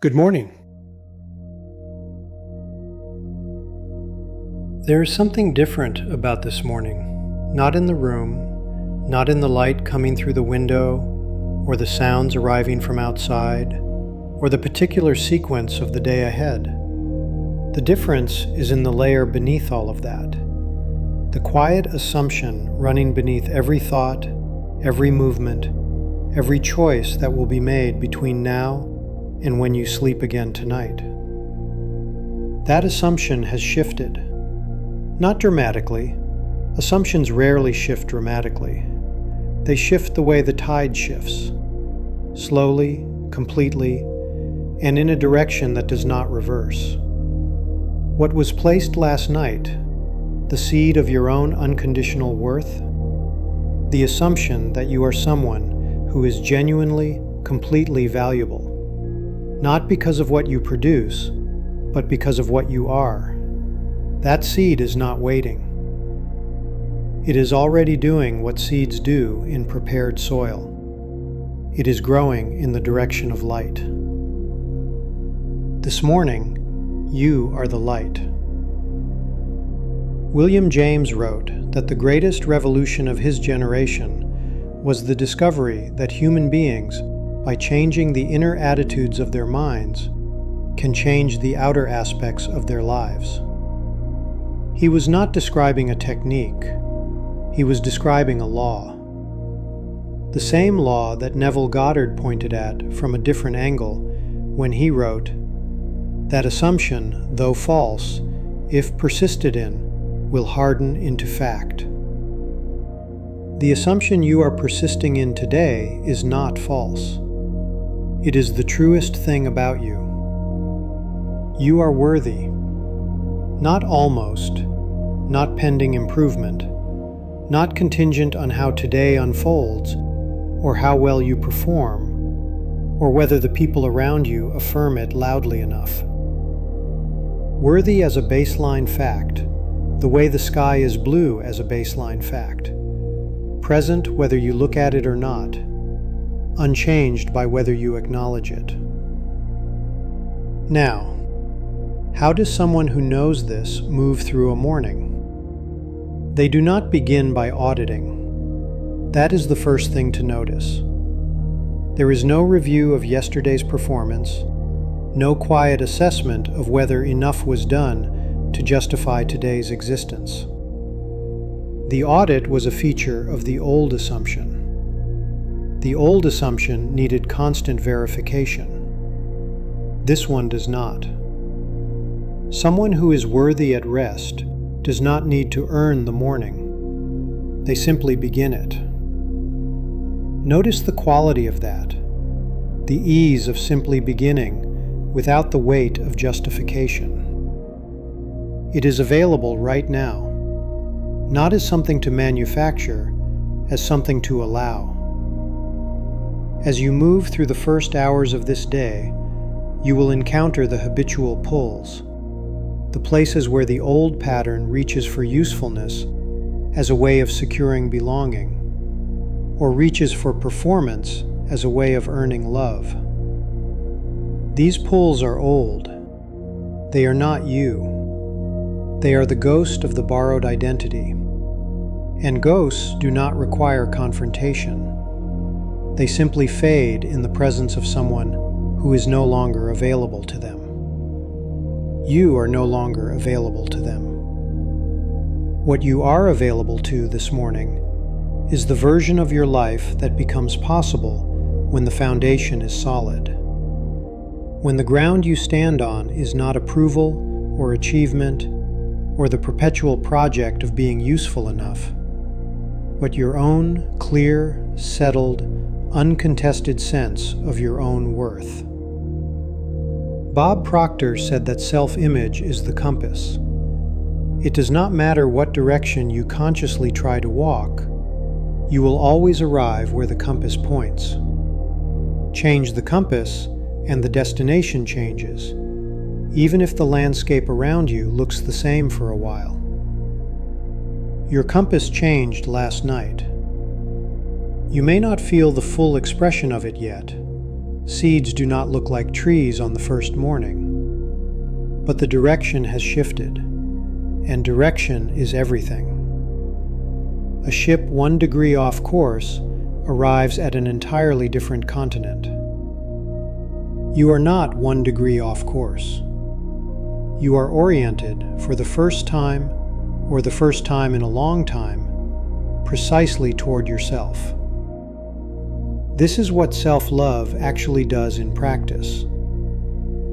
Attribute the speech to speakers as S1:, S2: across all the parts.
S1: Good morning. There is something different about this morning, not in the room, not in the light coming through the window, or the sounds arriving from outside, or the particular sequence of the day ahead. The difference is in the layer beneath all of that, the quiet assumption running beneath every thought, every movement, every choice that will be made between now and when you sleep again tonight. That assumption has shifted. Not dramatically. Assumptions rarely shift dramatically. They shift the way the tide shifts. Slowly, completely, and in a direction that does not reverse. What was placed last night, the seed of your own unconditional worth, the assumption that you are someone who is genuinely, completely valuable. Not because of what you produce, but because of what you are. That seed is not waiting. It is already doing what seeds do in prepared soil. It is growing in the direction of light. This morning, you are the light. William James wrote that the greatest revolution of his generation was the discovery that human beings, by changing the inner attitudes of their minds, can change the outer aspects of their lives. He was not describing a technique. He was describing a law. The same law that Neville Goddard pointed at from a different angle when he wrote, "That assumption, though false, if persisted in, will harden into fact." The assumption you are persisting in today is not false. It is the truest thing about you. You are worthy. Not almost, not pending improvement, not contingent on how today unfolds, or how well you perform, or whether the people around you affirm it loudly enough. Worthy as a baseline fact, the way the sky is blue as a baseline fact. Present whether you look at it or not, unchanged by whether you acknowledge it. Now, how does someone who knows this move through a morning? They do not begin by auditing. That is the first thing to notice. There is no review of yesterday's performance, no quiet assessment of whether enough was done to justify today's existence. The audit was a feature of the old assumption. The old assumption needed constant verification. This one does not. Someone who is worthy at rest does not need to earn the morning. They simply begin it. Notice the quality of that, the ease of simply beginning without the weight of justification. It is available right now, not as something to manufacture, as something to allow. As you move through the first hours of this day, you will encounter the habitual pulls, the places where the old pattern reaches for usefulness as a way of securing belonging, or reaches for performance as a way of earning love. These pulls are old. They are not you. They are the ghost of the borrowed identity. And ghosts do not require confrontation. They simply fade in the presence of someone who is no longer available to them. You are no longer available to them. What you are available to this morning is the version of your life that becomes possible when the foundation is solid. When the ground you stand on is not approval or achievement or the perpetual project of being useful enough, but your own clear, settled, uncontested sense of your own worth. Bob Proctor said that self-image is the compass. It does not matter what direction you consciously try to walk, you will always arrive where the compass points. Change the compass, and the destination changes, even if the landscape around you looks the same for a while. Your compass changed last night. You may not feel the full expression of it yet. Seeds do not look like trees on the first morning, but the direction has shifted, and direction is everything. A ship 1 degree off course arrives at an entirely different continent. You are not 1 degree off course. You are oriented for the first time, or the first time in a long time, precisely toward yourself. This is what self-love actually does in practice.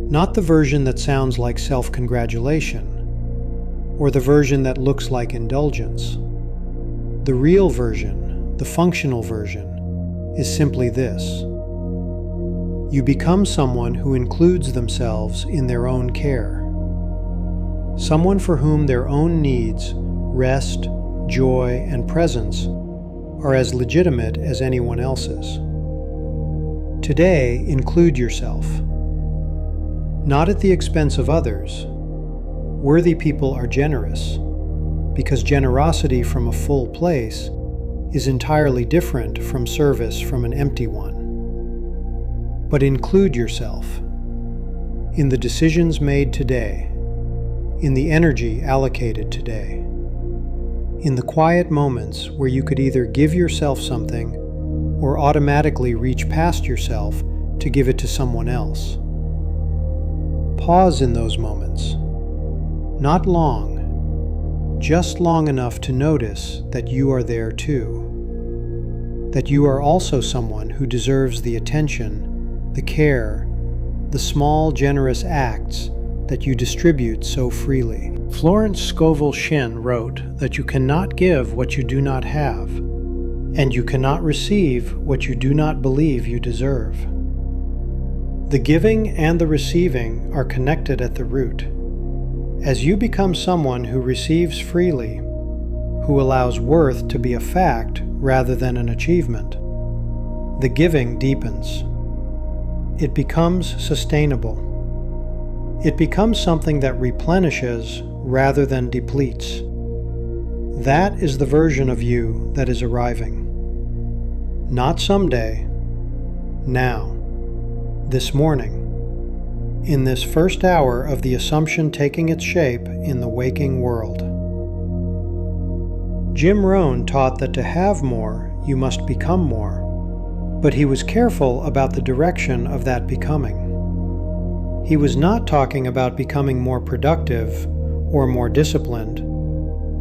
S1: Not the version that sounds like self-congratulation, or the version that looks like indulgence. The real version, the functional version, is simply this. You become someone who includes themselves in their own care. Someone for whom their own needs, rest, joy, and presence are as legitimate as anyone else's. Today, include yourself. Not at the expense of others. Worthy people are generous, because generosity from a full place is entirely different from service from an empty one. But include yourself in the decisions made today, in the energy allocated today, in the quiet moments where you could either give yourself something or automatically reach past yourself to give it to someone else. Pause in those moments. Not long, just long enough to notice that you are there too. That you are also someone who deserves the attention, the care, the small generous acts that you distribute so freely. Florence Scovel Shinn wrote that you cannot give what you do not have, and you cannot receive what you do not believe you deserve. The giving and the receiving are connected at the root. As you become someone who receives freely, who allows worth to be a fact rather than an achievement, the giving deepens. It becomes sustainable. It becomes something that replenishes rather than depletes. That is the version of you that is arriving. Not someday, now, this morning, in this first hour of the assumption taking its shape in the waking world. Jim Rohn taught that to have more, you must become more, but he was careful about the direction of that becoming. He was not talking about becoming more productive, or more disciplined,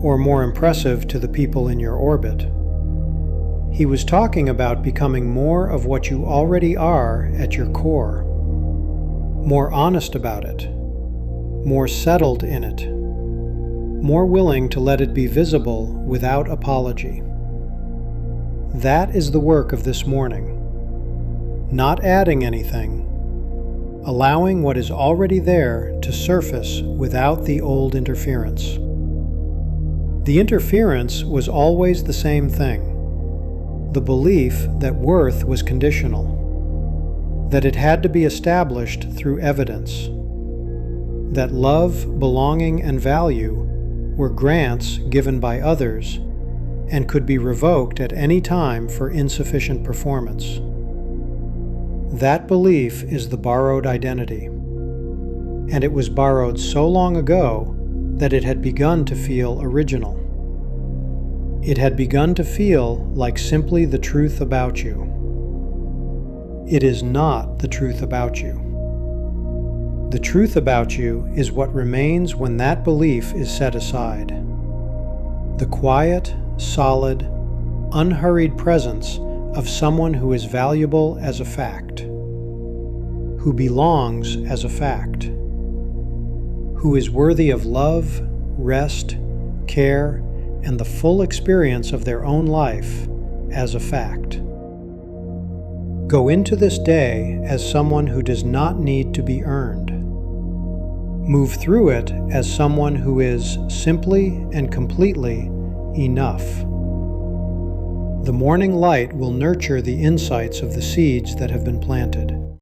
S1: or more impressive to the people in your orbit. He was talking about becoming more of what you already are at your core. More honest about it, more settled in it, more willing to let it be visible without apology. That is the work of this morning. Not adding anything, allowing what is already there to surface without the old interference. The interference was always the same thing. The belief that worth was conditional, that it had to be established through evidence, that love, belonging, and value were grants given by others and could be revoked at any time for insufficient performance. That belief is the borrowed identity, and it was borrowed so long ago that it had begun to feel original. It had begun to feel like simply the truth about you. It is not the truth about you. The truth about you is what remains when that belief is set aside. The quiet, solid, unhurried presence of someone who is valuable as a fact, who belongs as a fact, who is worthy of love, rest, care, and the full experience of their own life as a fact. Go into this day as someone who does not need to be earned. Move through it as someone who is simply and completely enough. The morning light will nurture the insights of the seeds that have been planted.